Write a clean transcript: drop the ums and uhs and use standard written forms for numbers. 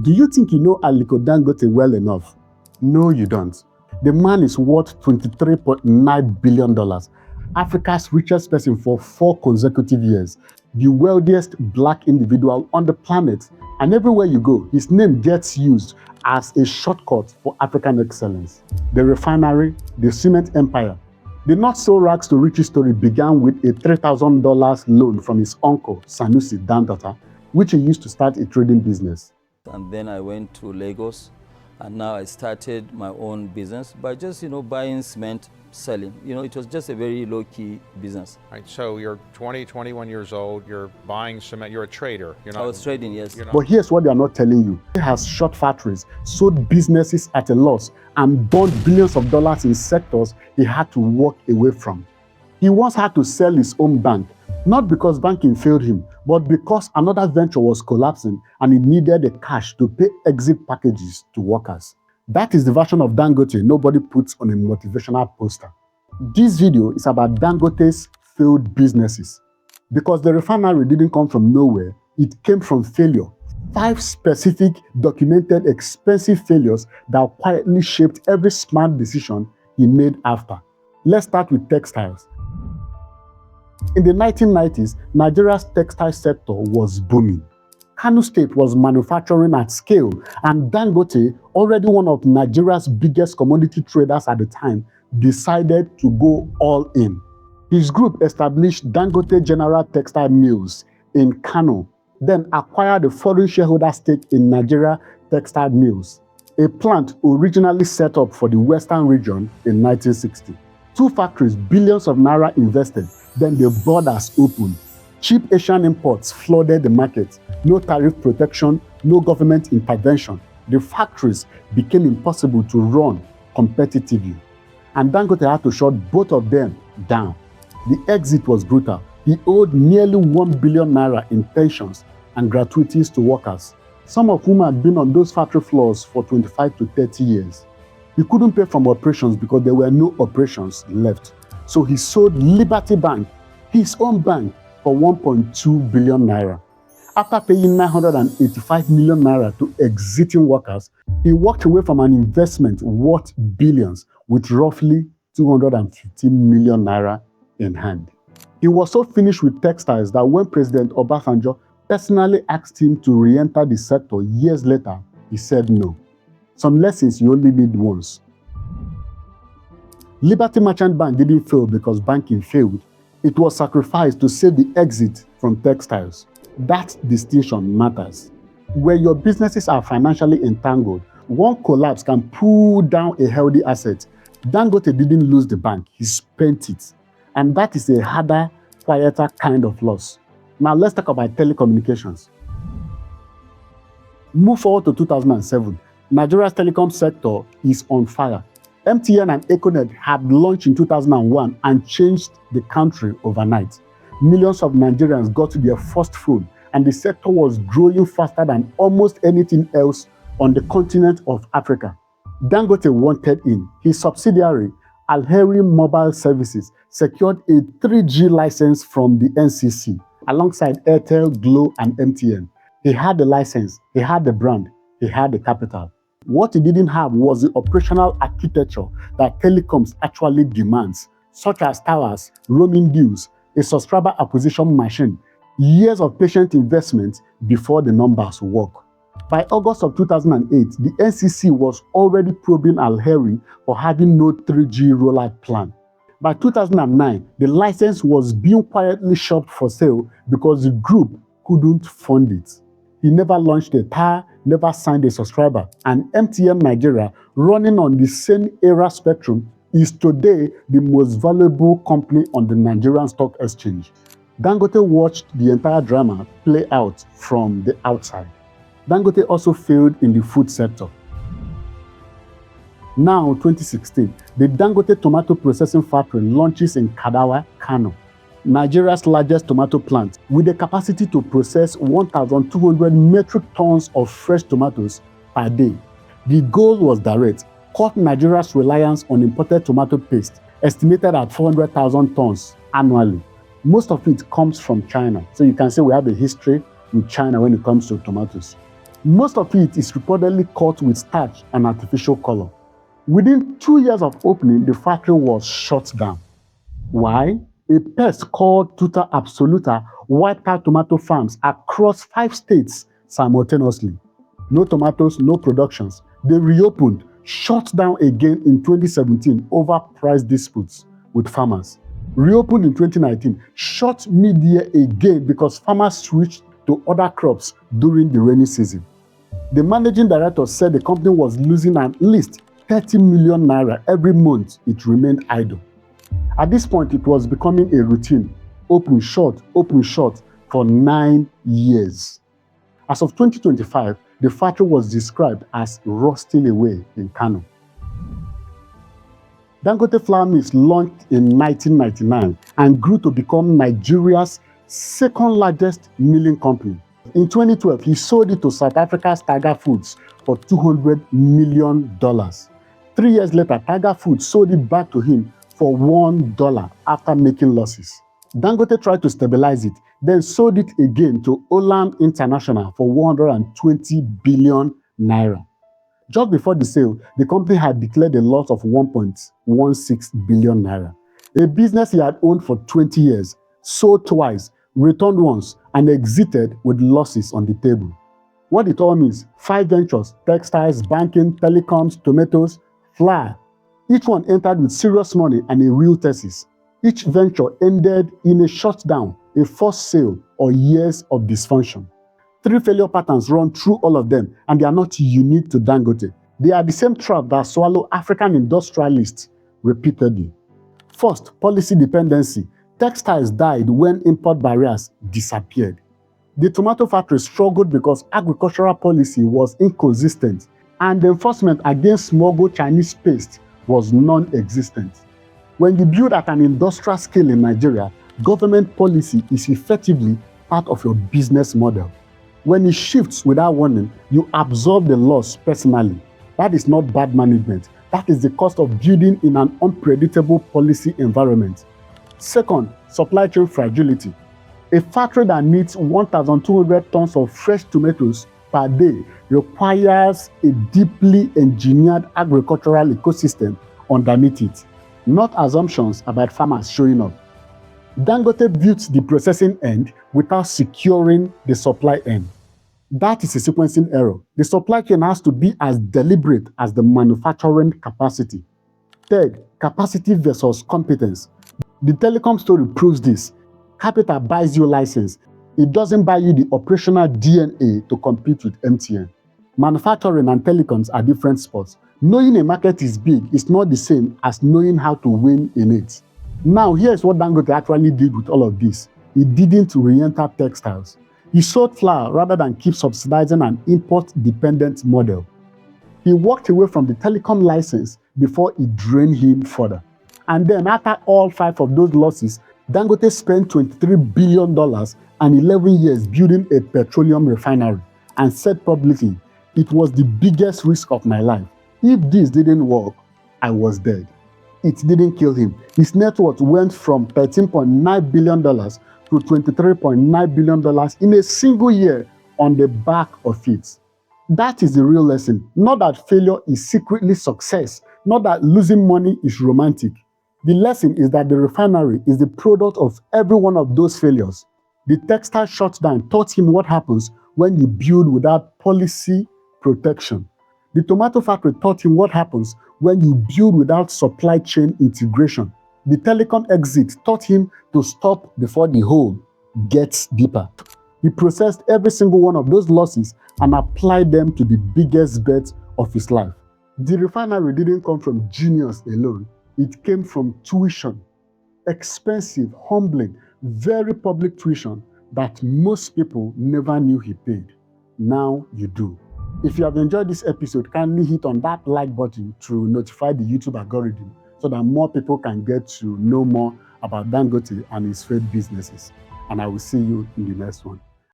Do you think you know Aliko Dangote well enough? No, you don't. The man is worth $23.9 billion, Africa's richest person for 4 consecutive years, the wealthiest black individual on the planet, and everywhere you go, his name gets used as a shortcut for African excellence. The refinery, the cement empire. The not so rags to riches story began with a $3,000 loan from his uncle, Sanusi Dangote, which he used to start a trading business. And then I went to Lagos, and now I started my own business by just, buying cement, selling. It was just a very low-key business. Right, so you're 20, 21 years old, you're buying cement, you're a trader. I was trading, yes. But here's what they are not telling you. He has shut factories, sold businesses at a loss, and burned billions of dollars in sectors he had to walk away from. He once had to sell his own bank, not because banking failed him, but because another venture was collapsing and he needed the cash to pay exit packages to workers. That is the version of Dangote nobody puts on a motivational poster. This video is about Dangote's failed businesses. Because the refinery didn't come from nowhere, it came from failure. 5 specific, documented, expensive failures that quietly shaped every smart decision he made after. Let's start with textiles. In the 1990s, Nigeria's textile sector was booming. Kano State was manufacturing at scale, and Dangote, already one of Nigeria's biggest commodity traders at the time, decided to go all in. His group established Dangote General Textile Mills in Kano, then acquired a foreign shareholder stake in Nigeria Textile Mills, a plant originally set up for the Western region in 1960. 2 factories, billions of naira invested, then the borders opened. Cheap Asian imports flooded the market. No tariff protection, no government intervention. The factories became impossible to run competitively. And Dangote had to shut both of them down. The exit was brutal. He owed nearly 1 billion naira in pensions and gratuities to workers, some of whom had been on those factory floors for 25 to 30 years. He couldn't pay from operations because there were no operations left. So he sold Liberty Bank, his own bank, for 1.2 billion naira. After paying 985 million naira to exiting workers, he walked away from an investment worth billions with roughly 250 million naira in hand. He was so finished with textiles that when President Obasanjo personally asked him to re-enter the sector years later, he said no. Some lessons you only need once. Liberty Merchant Bank didn't fail because banking failed. It was sacrificed to save the exit from textiles. That distinction matters. Where your businesses are financially entangled, one collapse can pull down a healthy asset. Dangote didn't lose the bank, he spent it. And that is a harder, quieter kind of loss. Now let's talk about telecommunications. Move forward to 2007. Nigeria's telecom sector is on fire. MTN and Econet had launched in 2001 and changed the country overnight. Millions of Nigerians got their first phone, and the sector was growing faster than almost anything else on the continent of Africa. Dangote wanted in. His subsidiary, Alheri Mobile Services, secured a 3G license from the NCC alongside Airtel, Glo, and MTN. He had the license, he had the brand, he had the capital. What he didn't have was the operational architecture that telecoms actually demands, such as towers, roaming deals, a subscriber acquisition machine, years of patient investment before the numbers work. By August of 2008, the NCC was already probing Alheri for having no 3G rollout plan. By 2009, the license was being quietly shopped for sale because the group couldn't fund it. He never launched a tower, never signed a subscriber, and MTN Nigeria, running on the same era spectrum, is today the most valuable company on the Nigerian Stock Exchange. Dangote watched the entire drama play out from the outside. Dangote also failed in the food sector. Now, 2016, the Dangote tomato processing factory launches in Kadawa, Kano, Nigeria's largest tomato plant, with the capacity to process 1,200 metric tons of fresh tomatoes per day. The goal was direct: cut Nigeria's reliance on imported tomato paste, estimated at 400,000 tons annually. Most of it comes from China, so you can say we have a history with China when it comes to tomatoes. Most of it is reportedly cut with starch and artificial color. Within 2 years of opening, the factory was shut down. Why? A pest called Tuta absoluta wiped out tomato farms across 5 states simultaneously. No tomatoes, no productions. They reopened, shut down again in 2017 over price disputes with farmers. Reopened in 2019, shut mid-year again because farmers switched to other crops during the rainy season. The managing director said the company was losing at least 30 million naira every month it remained idle. At this point, it was becoming a routine, open, shut, for 9 years. As of 2025, the factory was described as rusting away in Kano. Dangote Flour Mills launched in 1999 and grew to become Nigeria's second largest milling company. In 2012, he sold it to South Africa's Tiger Foods for $200 million. 3 years later, Tiger Foods sold it back to him for $1 after making losses. Dangote tried to stabilize it, then sold it again to Olam International for 120 billion naira. Just before the sale, the company had declared a loss of 1.16 billion naira. A business he had owned for 20 years, sold twice, returned once, and exited with losses on the table. What it all means: 5 ventures, textiles, banking, telecoms, tomatoes, flour. Each one entered with serious money and a real thesis. Each venture ended in a shutdown, a forced sale, or years of dysfunction. 3 failure patterns run through all of them, and they are not unique to Dangote. They are the same trap that swallow African industrialists repeatedly. First, policy dependency. Textiles died when import barriers disappeared. The tomato factory struggled because agricultural policy was inconsistent, and enforcement against smuggled Chinese paste was non-existent. When you build at an industrial scale in Nigeria, government policy is effectively part of your business model. When it shifts without warning, you absorb the loss personally. That is not bad management. That is the cost of building in an unpredictable policy environment. Second, supply chain fragility. A factory that needs 1,200 tons of fresh tomatoes per day requires a deeply engineered agricultural ecosystem underneath it, not assumptions about farmers showing up. Dangote built the processing end without securing the supply end. That is a sequencing error. The supply chain has to be as deliberate as the manufacturing capacity. Third, capacity versus competence. The telecom story proves this. Capital buys you license. It doesn't buy you the operational DNA to compete with MTN. Manufacturing and telecoms are different sports. Knowing a market is big is not the same as knowing how to win in it. Now, here's what Dangote actually did with all of this. He didn't re-enter textiles. He sold flour rather than keep subsidizing an import-dependent model. He walked away from the telecom license before it drained him further. And then after all 5 of those losses, Dangote spent $23 billion and 11 years building a petroleum refinery and said publicly, "It was the biggest risk of my life. If this didn't work, I was dead." It didn't kill him. His net worth went from $13.9 billion to $23.9 billion in a single year on the back of it. That is the real lesson. Not that failure is secretly success, not that losing money is romantic. The lesson is that the refinery is the product of every one of those failures. The textile shutdown taught him what happens when you build without policy protection. The tomato factory taught him what happens when you build without supply chain integration. The telecom exit taught him to stop before the hole gets deeper. He processed every single one of those losses and applied them to the biggest bet of his life. The refinery didn't come from genius alone. It came from tuition. Expensive, humbling, very public tuition that most people never knew he paid. Now you do. If you have enjoyed this episode, kindly hit on that like button to notify the YouTube algorithm so that more people can get to know more about Dangote and his failed businesses. And I will see you in the next one.